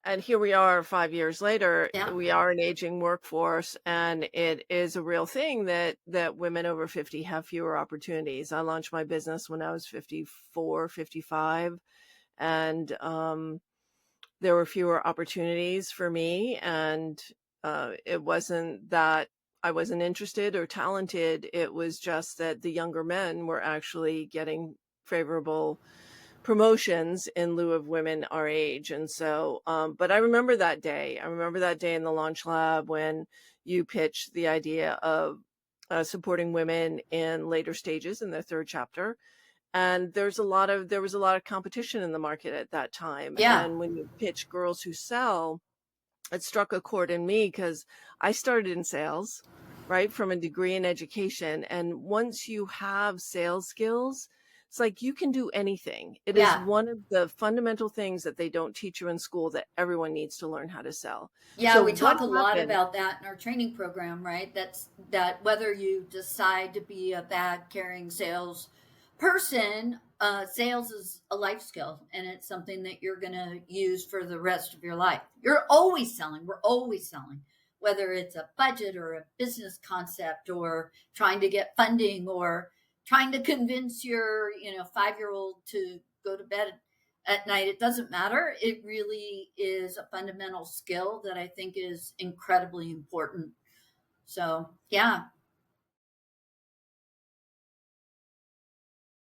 And here we are 5 years later, Yeah. we are an aging workforce, and it is a real thing that women over 50 have fewer opportunities. I launched my business when I was 54, 55, and there were fewer opportunities for me, and it wasn't that I wasn't interested or talented. It was just that the younger men were actually getting favorable promotions in lieu of women our age. And so, but I remember that day. I remember that day in the launch lab when you pitched the idea of supporting women in later stages in their third chapter. And there was a lot of competition in the market at that time. Yeah. And when you pitch Girls Who Sell, it struck a chord in me because I started in sales, right, from a degree in education. And once you have sales skills, it's like you can do anything. It is Yeah. one of the fundamental things that they don't teach you in school that everyone needs to learn how to sell. Yeah, So we what talk a lot happened? about that in our training program, right? That whether you decide to be a bag carrying sales person, sales is a life skill and it's something that you're going to use for the rest of your life. You're always selling. We're always selling, whether it's a budget or a business concept or trying to get funding or trying to convince your, 5-year-old to go to bed at night. It doesn't matter. It really is a fundamental skill that I think is incredibly important. So, yeah.